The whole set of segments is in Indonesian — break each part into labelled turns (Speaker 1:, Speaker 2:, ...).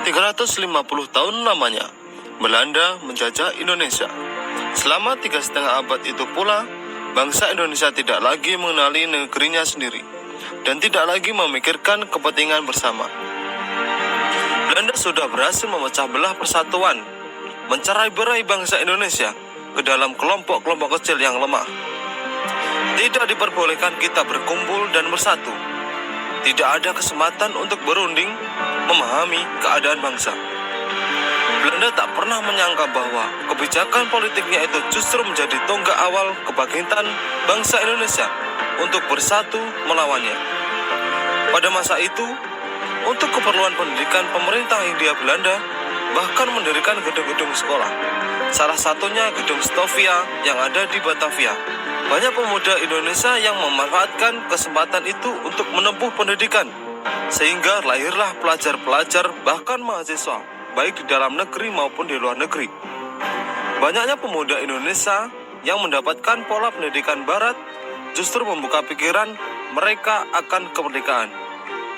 Speaker 1: 350 tahun lamanya, Belanda menjajah Indonesia. Selama 3,5 abad itu pula, bangsa Indonesia tidak lagi mengenali negerinya sendiri dan tidak lagi memikirkan kepentingan bersama. Belanda sudah berhasil memecah belah persatuan, mencerai-berai bangsa Indonesia ke dalam kelompok-kelompok kecil yang lemah. Tidak diperbolehkan kita berkumpul dan bersatu. Tidak ada kesempatan untuk berunding, memahami keadaan bangsa. Belanda tak pernah menyangka bahwa kebijakan politiknya itu justru menjadi tonggak awal kebangkitan bangsa Indonesia untuk bersatu melawannya. Pada masa itu, untuk keperluan pendidikan, pemerintah Hindia Belanda bahkan mendirikan gedung-gedung sekolah. Salah satunya Gedung Stovia yang ada di Batavia. Banyak pemuda Indonesia yang memanfaatkan kesempatan itu untuk menempuh pendidikan, sehingga lahirlah pelajar-pelajar bahkan mahasiswa, baik di dalam negeri maupun di luar negeri. Banyaknya pemuda Indonesia yang mendapatkan pola pendidikan barat justru membuka pikiran mereka akan kemerdekaan.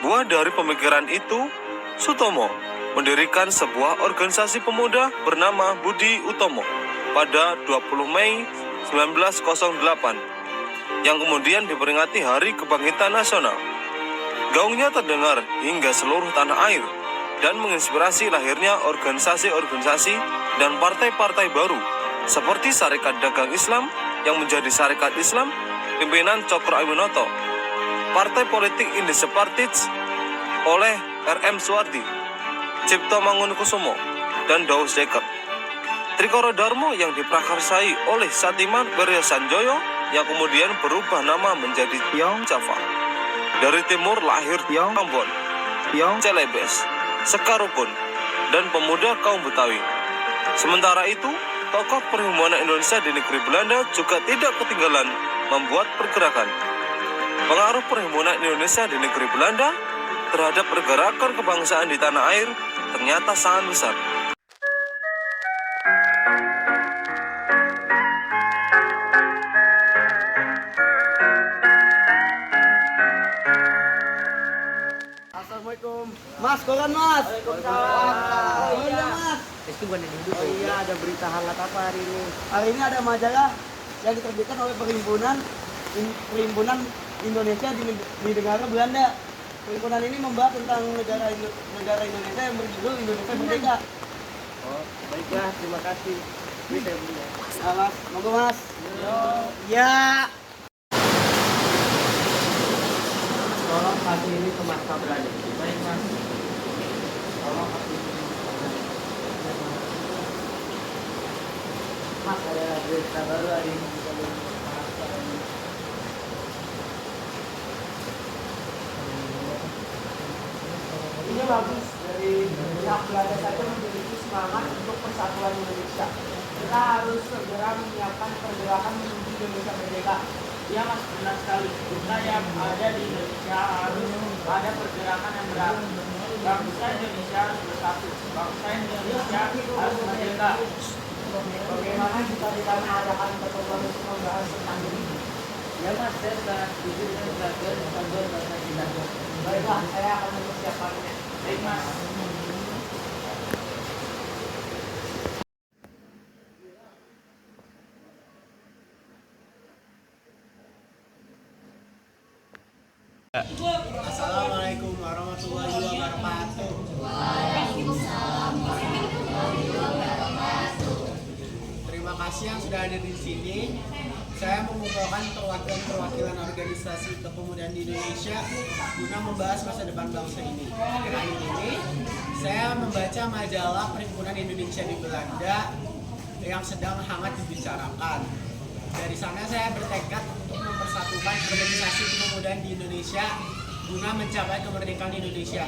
Speaker 1: Buah dari pemikiran itu, Sutomo mendirikan sebuah organisasi pemuda bernama Budi Utomo pada 20 Mei 1908 yang kemudian diperingati Hari Kebangkitan Nasional. Gaungnya terdengar hingga seluruh tanah air dan menginspirasi lahirnya organisasi-organisasi dan partai-partai baru seperti Sarekat Dagang Islam yang menjadi Sarekat Islam pimpinan Cokro Aminoto, Partai Politik Indonesia Partij oleh R.M. Suwardi, Cipto Mangunkusumo, dan Daus Dekker. Trikoro Darmo yang diprakarsai oleh Satiman Wirya Sanjoyo yang kemudian berubah nama menjadi Tiong Java. Dari timur lahir Tiong Ambon, Tiong Celebes, Sekarukun, dan pemuda kaum Betawi. Sementara itu, tokoh perhimpunan Indonesia di negeri Belanda juga tidak ketinggalan membuat pergerakan. Pengaruh perhimpunan Indonesia di negeri Belanda terhadap pergerakan kebangsaan di tanah air ternyata sangat besar.
Speaker 2: Assalamualaikum. Mas, koran Mas. Waalaikumsalam. Oh iya Mas.
Speaker 3: Itu bukan dulu.
Speaker 2: Oh iya, ada berita hangat apa hari ini? Hari ini ada majalah yang diterbitkan oleh Perhimpunan Indonesia di negara Belanda. Perhimpunan ini membahas tentang negara Indonesia yang berjudul Indonesia Merdeka.
Speaker 3: Oh, baiklah, terima kasih. Ini saya punya.
Speaker 2: Nah, Mas, monggo Mas. Ya.
Speaker 3: Tolong kasih ini ke Mas Kabrani. Baik Mas. Tolong kasih ini. Mas, ada berita baru hari ini. Ini bagus dari pihak Belanda saja memiliki semangat untuk persatuan Indonesia. Kita harus segera menyiapkan pergerakan menuju Indonesia Merdeka. Ya Mas, benar sekali. Kita yang ada di Indonesia harus ada pergerakan yang berat. Bangsa Indonesia harus bersatu. Bangsa Indonesia harus merdeka. Bagaimana jika kita mengadakan pertemuan untuk membahas tentang ini? Ya Mas, saya sangat setuju dengan keraguan bangsa kita. Baiklah, saya akan mempersiapkannya. Baik Mas.
Speaker 4: Assalamualaikum warahmatullahi wabarakatuh. Terima kasih yang sudah hadir di sini. Saya mengumpulkan perwakilan organisasi kepemudaan di Indonesia guna membahas masa depan bangsa ini. Kali ini saya membaca majalah Perhimpunan Indonesia di Belanda yang sedang hangat dibicarakan. Dari sana saya bertekad untuk mempersatukan organisasi kepemudaan di Indonesia guna mencapai kemerdekaan Indonesia.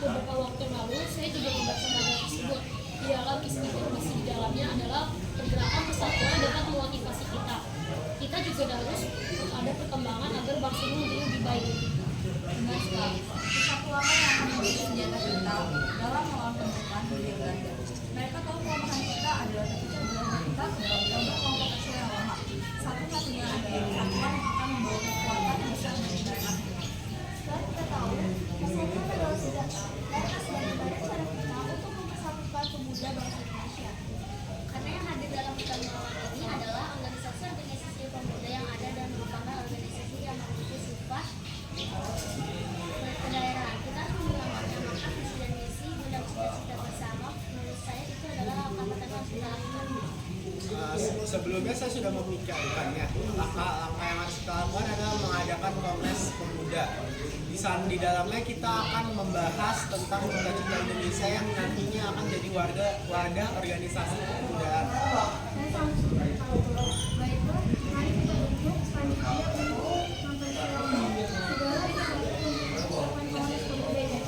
Speaker 5: Beberapa waktu lalu saya juga membaca majalah tersebut. Di dalam isi di dalamnya adalah pergerakan persatuan dapat memotivasi kita. Kita juga harus ada perkembangan agar bangsa ini menjadi lebih baik.
Speaker 6: Benar sekali. Persatuan yang akan menjadi senjata kita dalam melawan pemerintahan Hindia Belanda. Mereka tahu kelemahan kita adalah ketika Belanda kita gambar kelompok kecil yang lemah. Satu-satunya adalah persatuan yang akan membawa kekuatan yang bisa mengendalikan.
Speaker 5: Sekarang kita tahu persatuan adalah senjata. Mereka sedang membayar cara kita untuk
Speaker 4: Sebelumnya saya sudah memikirkannya. Langkah yang harus kita lakukan adalah mengadakan Kongres Pemuda. Di dalamnya kita akan membahas tentang cita-cita Indonesia yang nantinya akan jadi warga organisasi kepemudaan.
Speaker 7: Baiklah, mari kita bentuk panitia untuk mempersiapkan segala persiapan Kongres Pemuda ini.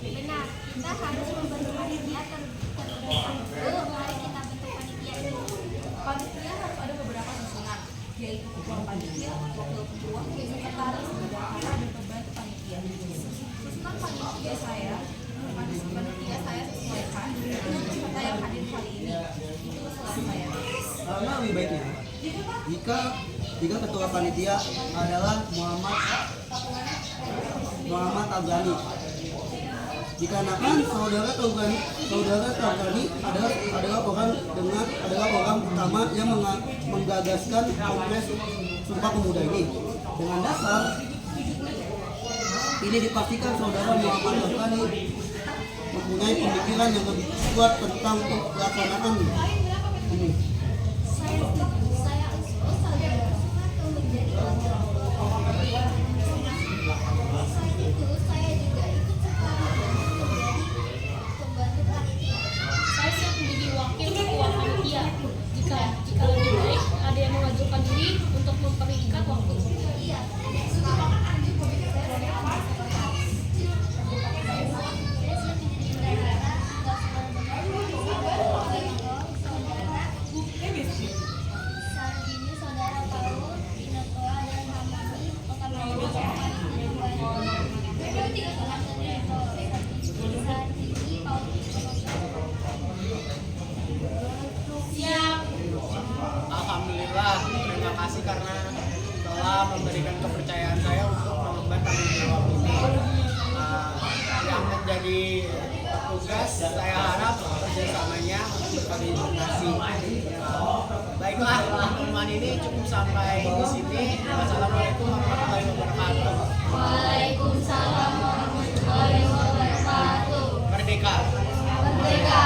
Speaker 6: Benar, kita harus membentuk panitia terdepan dulu. Mari kita bentuk panitia ini. Panitia harus ada beberapa susunan, yaitu ketua panitia, wakil ketua, sekretaris, bendahara, dan pembantu panitia. Susunan panitia saya sesuaikan dengan peserta yang hadir kali ini. Itu usulan saya.
Speaker 2: Karena lebih baiknya jika ketua panitia adalah Muhammad Tabrani. Dikarenakan saudara Tabrani adalah orang pertama yang menggagaskan Kongres Sumpah Pemuda ini. Dengan dasar ini dipastikan saudara Muhammad Tabrani mempunyai pemikiran yang lebih kuat tentang pelaksanaan ini.
Speaker 7: Saya setuju. Saya usul saudara Soeharto menjadi ketua. Selain itu, saya juga ikut serta menjadi pembantu panitia.
Speaker 5: Saya siap menjadi wakil ketua panitia. Jika lebih baik ada yang mengajukan diri untuk memperingkat waktu.
Speaker 7: Iya, saya siap menjadi bendahara. Saat ini saudara Paul, Inotoa, dan Hamani akan menjadi panitia. Saat ini Paul
Speaker 5: Siap.
Speaker 4: Alhamdulillah, terima kasih karena telah memberikan kepercayaan saya untuk mengemban tanggung jawab ini. Yang menjadi tugas saya harap kerjasamanya untuk koordinasi. Baiklah, pertemuan ini cukup sampai di sini. Wassalamualaikum warahmatullahi wabarakatuh.
Speaker 7: Waalaikumsalam warahmatullahi wabarakatuh.
Speaker 4: Merdeka.
Speaker 7: Merdeka.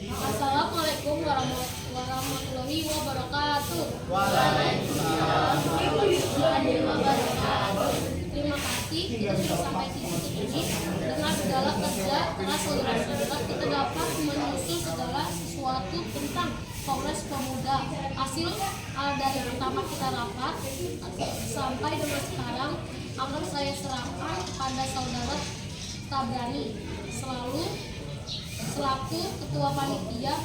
Speaker 5: Assalamualaikum warahmatullahi wabarakatuh.
Speaker 4: Waalaikumsalam.
Speaker 5: Terima kasih kita sudah sampai di titik ini. Dengan segala kerja keras saudara-saudara kita dapat menyusun segala sesuatu tentang Kongres Pemuda. Hasil dari pertama kita rapat sampai dengan sekarang akan saya serahkan kepada saudara Tabrani selaku ketua panitia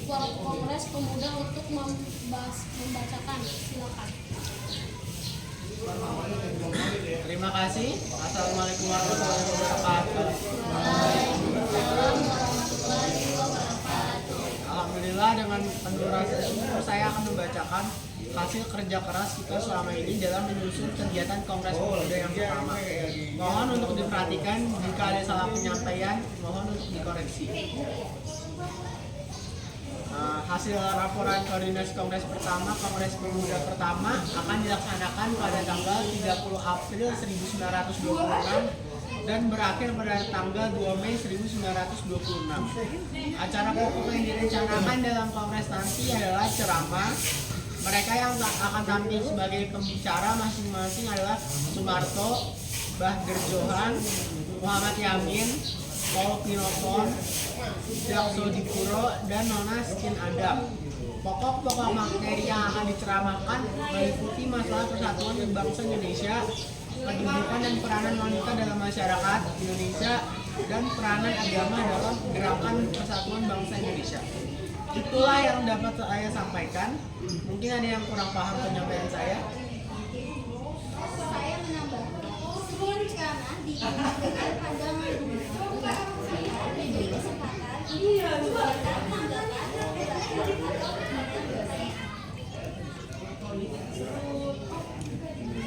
Speaker 5: Kongres Pemuda untuk membacakan. Silakan.
Speaker 4: Terima kasih. Assalamualaikum warahmatullahi wabarakatuh.
Speaker 7: Waalaikumsalam warahmatullahi wabarakatuh.
Speaker 4: Alhamdulillah, dengan penuh rasa syukur saya akan membacakan hasil kerja keras kita selama ini dalam menyusun kegiatan Kongres Pemuda yang pertama. Mohon untuk diperhatikan, jika ada salah penyampaian, mohon untuk dikoreksi. Hasil laporan koordinasi Kongres pertama, Kongres Pemuda pertama akan dilaksanakan pada tanggal 30 April 1926 dan berakhir pada tanggal 2 Mei 1926. Acara pokok yang direncanakan dalam Kongres nanti adalah ceramah. Mereka yang akan tampil sebagai pembicara masing-masing adalah Sumarto, Bahger Johan, Muhammad Yamin, Paul Pinoton, Jakso Dipuro, dan Nona Skin Adam. Pokok-pokok materi yang akan diceramahkan meliputi masalah persatuan bangsa Indonesia, kedudukan dan peranan wanita dalam masyarakat Indonesia, dan peranan agama dalam gerakan persatuan bangsa Indonesia. Itulah yang dapat saya sampaikan. Mungkin ada yang kurang paham penyampaian saya.
Speaker 7: Saya menambah sebelum ceramah disampaikan pandangan diberi kesempatan menyampaikan tanggapan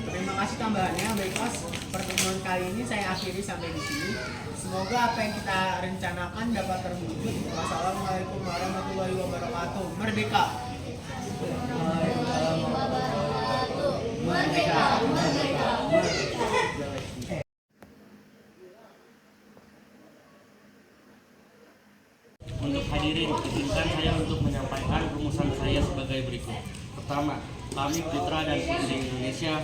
Speaker 4: Terima kasih tambahannya. Baiklah, pertemuan kali ini saya akhiri sampai di sini. Semoga apa yang kita rencanakan dapat terwujud. Wassalamualaikum warahmatullahi wabarakatuh. Merdeka.
Speaker 7: Merdeka. Merdeka.
Speaker 8: Pertama, kami putra dan putri Indonesia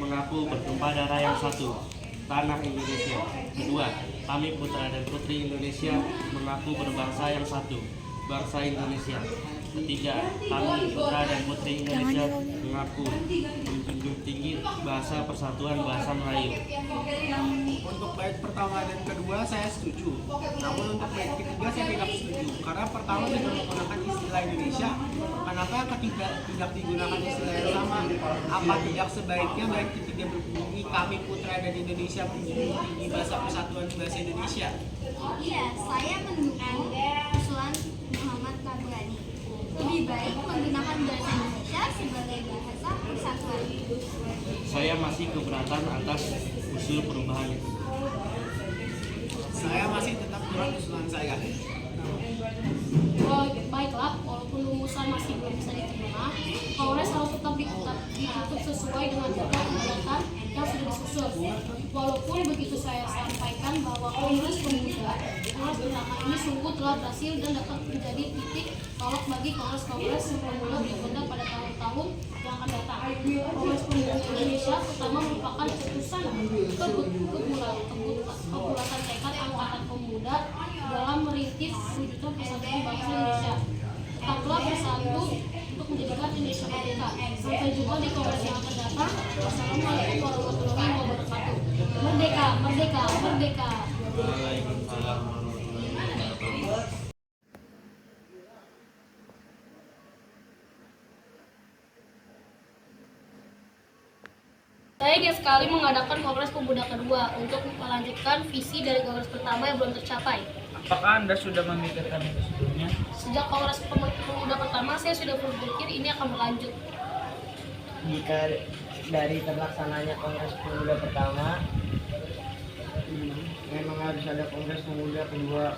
Speaker 8: mengaku bertumpah darah yang satu, tanah Indonesia. Kedua, kami putra dan putri Indonesia mengaku berbangsa yang satu, bangsa Indonesia. Ketiga, kami putra dan putri Indonesia mengaku menjunjung tinggi bahasa persatuan bahasa Melayu.
Speaker 4: Untuk bait pertama dan kedua saya setuju. Namun untuk bait ketiga saya tidak setuju. Karena pertama tidak menggunakan istilah Indonesia. Kenapa ketika tidak digunakan istilah yang sama? Apa tidak sebaiknya bait ketiga berbunyi kami putra dan Indonesia menjunjung tinggi bahasa persatuan bahasa Indonesia?
Speaker 7: Iya, saya mendukung usulan Muhammad Tabrani. Lebih baik menggunakan bahasa Indonesia sebagai bahasa persatuan.
Speaker 8: Saya masih keberatan atas usul perubahan itu.
Speaker 4: Saya masih tetap dengan usulan saya.
Speaker 5: Baiklah, walaupun rumusan masih belum bisa diterima, Kongres harus tetap ditutup sesuai dengan jadwal kegiatan yang sudah disusun. Walaupun begitu saya sampaikan bahwa Kongres Pemuda pertama ini sungguh telah berhasil dan dapat menjadi titik tolak bagi Kongres Pemuda berikutnya pada tahun-tahun yang akan datang. Kongres Pemuda Indonesia pertama merupakan keputusan kebulatan tekad angkatan pemuda dalam merintis wujudnya persatuan bangsa Indonesia. Tetaplah bersatu untuk menjadikan Indonesia merdeka. Sampai jumpa di Kongres yang akan datang. Wassalamualaikum warahmatullahi wabarakatuh. Merdeka, merdeka, merdeka.
Speaker 8: Waalaikumsalam warahmatullahi wabarakatuh.
Speaker 5: Saya ingin sekali mengadakan Kongres Pemuda kedua untuk melanjutkan visi dari Kongres pertama yang belum tercapai.
Speaker 3: Apakah Anda sudah memikirkan itu sebelumnya?
Speaker 5: Sejak Kongres Pemuda pertama, saya sudah berpikir ini akan berlanjut.
Speaker 9: Jika dari terlaksananya Kongres Pemuda pertama, memang harus ada Kongres Pemuda kedua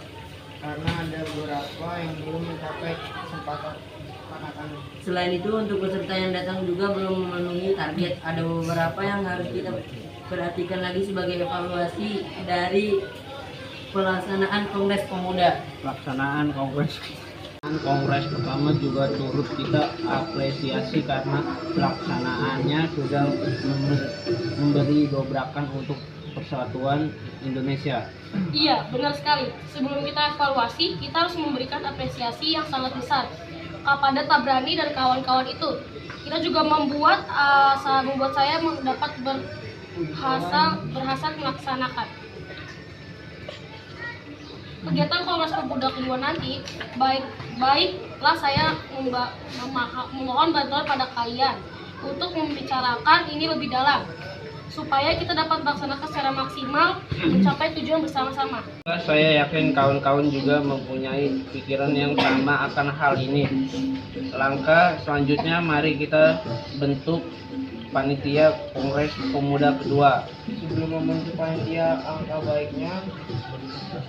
Speaker 9: karena ada beberapa yang belum mencapai kesepakatan.
Speaker 6: Selain itu, untuk peserta yang datang juga belum memenuhi target. Ada beberapa yang harus kita perhatikan lagi sebagai evaluasi dari pelaksanaan Kongres Pemuda.
Speaker 9: Pelaksanaan Kongres pertama juga turut kita apresiasi karena pelaksanaannya sudah memberi dobrakan untuk persatuan Indonesia.
Speaker 5: Iya, benar sekali. Sebelum kita evaluasi, kita harus memberikan apresiasi yang sangat besar kepada Tabrani dan kawan-kawan itu. Kita juga membuat saya dapat berhasil melaksanakan kegiatan Kongres Pemuda kedua nanti. Baiklah saya memohon bantuan pada kalian untuk membicarakan ini lebih dalam supaya kita dapat melaksanakan secara maksimal mencapai tujuan bersama-sama.
Speaker 9: Saya yakin kawan-kawan juga mempunyai pikiran yang sama akan hal ini. Langkah selanjutnya mari kita bentuk panitia Kongres Pemuda kedua. Sebelum membentuk panitia, angka baiknya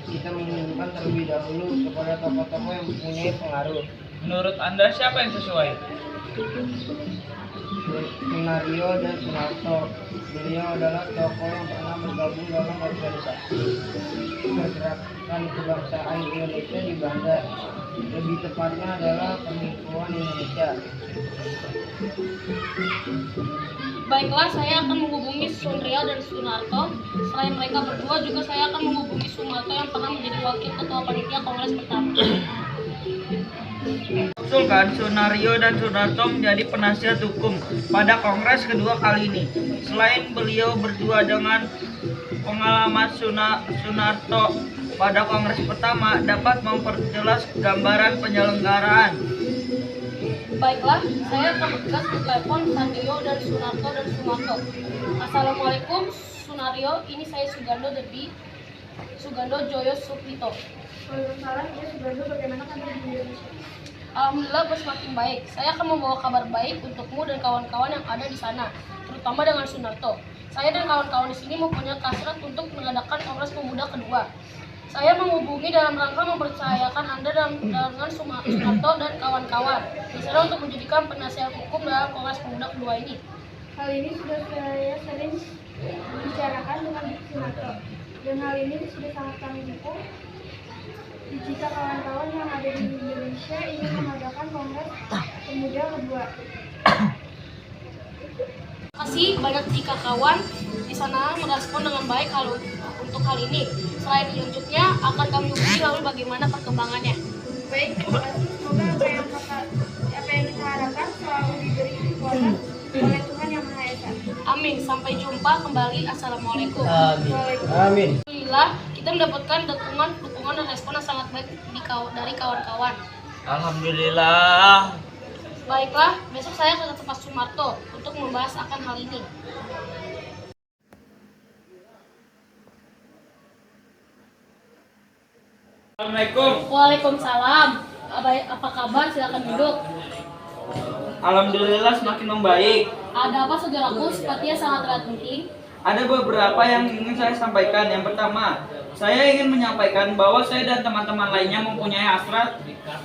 Speaker 9: kita menunjukkan terlebih dahulu kepada tokoh-tokoh yang mempunyai pengaruh.
Speaker 3: Menurut Anda siapa yang sesuai?
Speaker 9: Sunario dan Sunarto. Beliau adalah tokoh yang pernah bergabung dalam organisasi pergerakan kebangsaan Indonesia di Belanda. Lebih tepatnya adalah Pemikuan Indonesia.
Speaker 5: Baiklah, saya akan menghubungi Sunrio dan Sunarto. Selain mereka berdua, juga saya akan menghubungi Sumarto yang pernah menjadi wakil ketua panitia Kongres pertama.
Speaker 3: Usulkan Sunario dan Sunarto menjadi penasihat hukum pada Kongres kedua kali ini. Selain beliau berdua dengan pengalaman Sunarto pada Kongres pertama dapat memperjelas gambaran penyelenggaraan.
Speaker 5: Baiklah, saya akan bertugas telepon Sandio dan Sunarto dan Sumarto. Assalamualaikum Sunario, ini saya Sugando Joyo Suprito.
Speaker 7: Waalaikumsalam, ya Sugando, bagaimana kabar di Indonesia?
Speaker 5: Alhamdulillah semakin baik. Saya akan membawa kabar baik untukmu dan kawan-kawan yang ada di sana, terutama dengan Sunarto. Saya dan kawan-kawan di sini mempunyai hasrat untuk mengadakan Kongres Pemuda kedua. Saya menghubungi dalam rangka mempercayakan Anda dengan Sunarto dan kawan-kawan di sana untuk menjadikan penasihat hukum dalam Kongres Pemuda kedua ini.
Speaker 7: Hal ini sudah saya sering bicarakan dengan Sunarto, dan hal ini sudah sangat kami dukung. Jika kawan-kawan yang ada di Indonesia ingin mengadakan Kongres Pemuda kedua,
Speaker 5: Kasih banyak jika kawan di sana merespon dengan baik untuk hal ini. Selain selanjutnya akan kami uji lalu bagaimana perkembangannya.
Speaker 6: Baik, terima kasih. Semoga apa yang kita harapkan selalu diberi kekuatan oleh Tuhan Yang Maha Esa.
Speaker 5: Amin. Sampai jumpa kembali. Assalamualaikum.
Speaker 2: Amin.
Speaker 5: Alhamdulillah kita mendapatkan dukungan dan respon yang sangat baik dari kawan-kawan.
Speaker 9: Alhamdulillah.
Speaker 5: Baiklah, besok saya ke tempat Sumarto untuk membahas akan hal ini.
Speaker 9: Assalamualaikum.
Speaker 5: Waalaikumsalam. Apa kabar? Silakan duduk.
Speaker 9: Alhamdulillah semakin membaik.
Speaker 5: Ada apa saudaraku? Sepertinya sangat terlihat penting.
Speaker 9: Ada beberapa yang ingin saya sampaikan. Yang pertama, saya ingin menyampaikan bahwa saya dan teman-teman lainnya mempunyai hasrat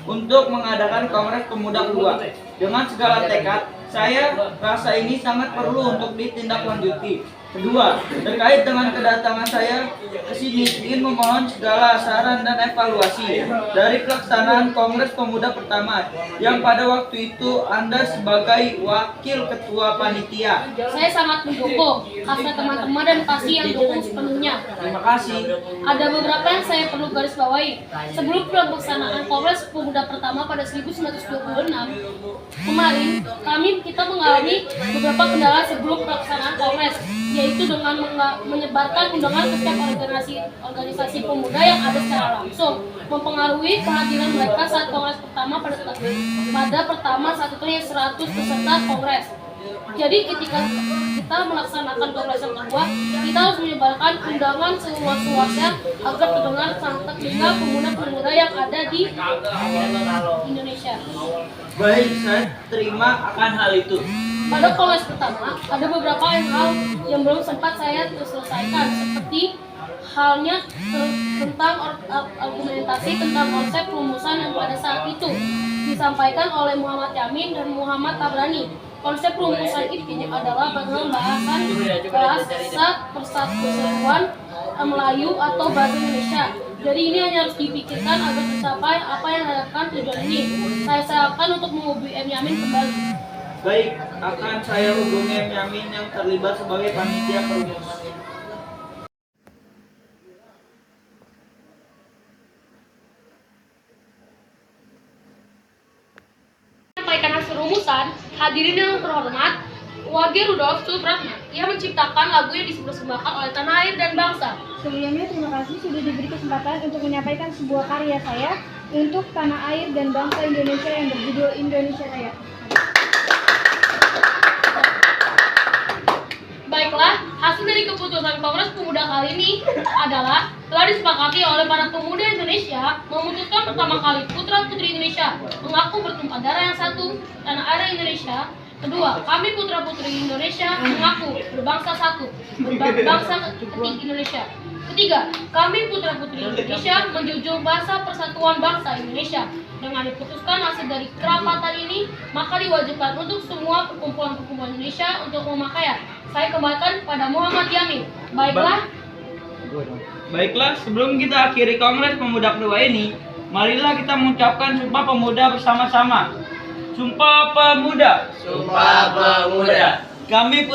Speaker 9: untuk mengadakan Kongres Pemuda kedua. Dengan segala tekad, saya rasa ini sangat perlu untuk ditindaklanjuti. Kedua, terkait dengan kedatangan saya ke sini ingin memohon segala saran dan evaluasi dari pelaksanaan Kongres Pemuda pertama yang pada waktu itu Anda sebagai wakil ketua panitia.
Speaker 5: Saya sangat mendukung hasrat teman-teman dan pasti yang dukung sepenuhnya.
Speaker 9: Terima kasih.
Speaker 5: Ada beberapa yang saya perlu garis bawahi. Sebelum pelaksanaan Kongres Pemuda pertama pada 1926 kemarin, kita mengalami beberapa kendala sebelum pelaksanaan Kongres, yaitu dengan menyebarkan undangan ke setiap organisasi pemuda yang ada secara langsung, mempengaruhi kehadiran mereka saat Kongres pertama pada pertama saat itu yang 100 peserta Kongres. Jadi ketika kita melaksanakan Kongres yang kedua, kita harus menyebarkan undangan seluas-luasnya agar terdengar sampai telinga pemuda-pemuda yang ada di Indonesia.
Speaker 9: Baik, saya terima akan hal itu.
Speaker 5: Pada Kongres pertama, ada beberapa hal yang belum sempat saya selesaikan, seperti halnya tentang argumentasi tentang konsep rumusan yang pada saat itu disampaikan oleh Muhammad Yamin dan Muhammad Tabrani. Konsep rumusan itu adalah pembahasan bahasa persatuan Melayu atau bahasa Indonesia. Jadi ini hanya harus dipikirkan agar tercapai apa yang diharapkan tujuan ini. Saya silakan untuk menghubungi M. Yamin kembali.
Speaker 9: Baik, akan saya hubungi M. Yamin yang terlibat sebagai panitia perumus.
Speaker 5: Menyampaikan hasil rumusan, hadirin yang terhormat, Wage Rudolf Supratman. Ia menciptakan lagu yang dipersembahkan oleh tanah air dan bangsa.
Speaker 6: Sebelumnya terima kasih sudah diberi kesempatan untuk menyampaikan sebuah karya saya untuk tanah air dan bangsa Indonesia yang berjudul Indonesia Raya.
Speaker 5: Baiklah, hasil dari keputusan Kongres Pemuda kali ini adalah telah disepakati oleh para pemuda Indonesia memutuskan pertama kali putra-putri Indonesia mengaku bertumpah darah yang satu, tanah air Indonesia. Kedua, kami putra-putri Indonesia mengaku berbangsa satu, berbangsa ketik Indonesia. Ketiga, kami putra-putri Indonesia menjunjung bahasa persatuan bangsa Indonesia. Dengan diputuskan hasil dari kerapatan ini, maka diwajibkan untuk semua perkumpulan-perkumpulan Indonesia untuk memakaian. Saya kembalikan pada Muhammad Yamin.
Speaker 9: Baiklah, sebelum kita akhiri Kongres Pemuda kedua ini, marilah kita mengucapkan Sumpah Pemuda bersama-sama. Sumpah Pemuda.
Speaker 10: Sumpah Pemuda.
Speaker 9: Kami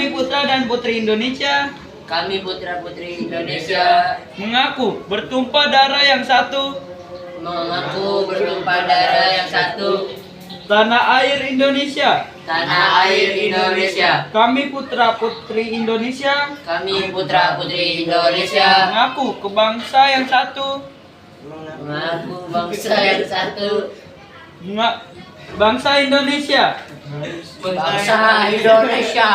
Speaker 9: putra dan putri Indonesia.
Speaker 10: Kami putra-putri Indonesia
Speaker 9: Mengaku bertumpah darah yang satu.
Speaker 10: mengaku bertumpah darah yang satu,
Speaker 9: Tanah air Indonesia.
Speaker 10: tanah air Indonesia.
Speaker 9: Kami putra-putri Indonesia.
Speaker 10: Kami putra-putri Indonesia
Speaker 9: Mengaku kebangsa yang satu.
Speaker 10: mengaku bangsa yang satu,
Speaker 9: Bangsa Indonesia.
Speaker 10: bangsa Indonesia.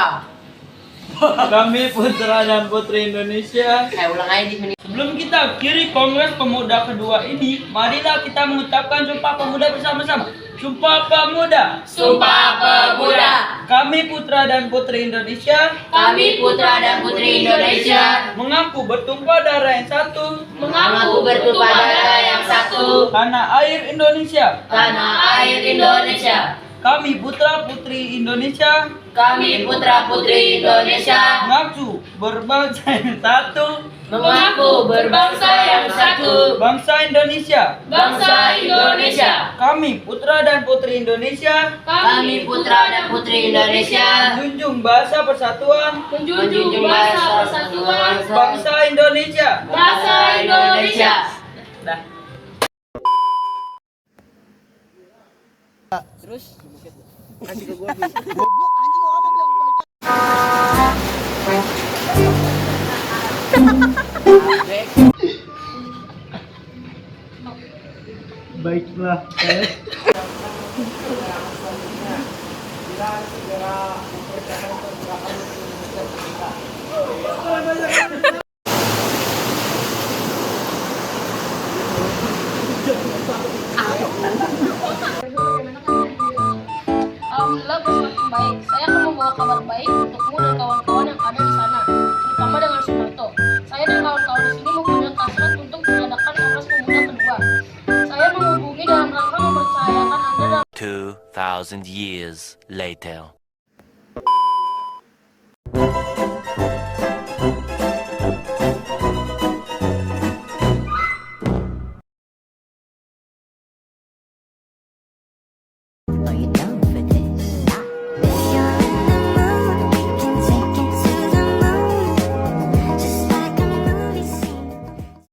Speaker 9: Kami putra dan putri Indonesia.
Speaker 10: Ulang aja di menit.
Speaker 9: Sebelum kita akhiri Kongres Pemuda kedua ini, marilah kita mengucapkan Sumpah Pemuda bersama-sama. Sumpah Pemuda.
Speaker 10: Sumpah Pemuda.
Speaker 9: Kami putra dan putri Indonesia.
Speaker 10: Kami putra dan putri Indonesia
Speaker 9: Mengaku bertumpah darah yang satu.
Speaker 10: mengaku bertumpah darah yang satu,
Speaker 9: Tanah air Indonesia.
Speaker 10: tanah air Indonesia.
Speaker 11: Kami putra-putri Indonesia
Speaker 10: Kami putra-putri Indonesia
Speaker 11: mengaku berbangsa yang satu,
Speaker 10: mengaku berbangsa yang satu,
Speaker 11: bangsa Indonesia.
Speaker 10: bangsa Indonesia.
Speaker 11: Kami putra dan putri Indonesia
Speaker 10: Kami putra dan putri Indonesia
Speaker 11: menjunjung bahasa persatuan
Speaker 10: menjunjung bahasa persatuan
Speaker 11: bangsa Indonesia.
Speaker 10: bangsa Indonesia.
Speaker 11: Dah. Baiklah,
Speaker 5: Alhamdulillah semakin baik. Saya akan membawa kabar baik untukmu dan kawan-kawan yang ada di sana, terutama dengan Sunarto. Saya dan kawan-kawan di sini mempunyai hasrat untuk mengadakan Kongres Pemuda kedua. Saya menghubungi dalam rangka mempercayakan Anda dalam
Speaker 12: 2,000 years later.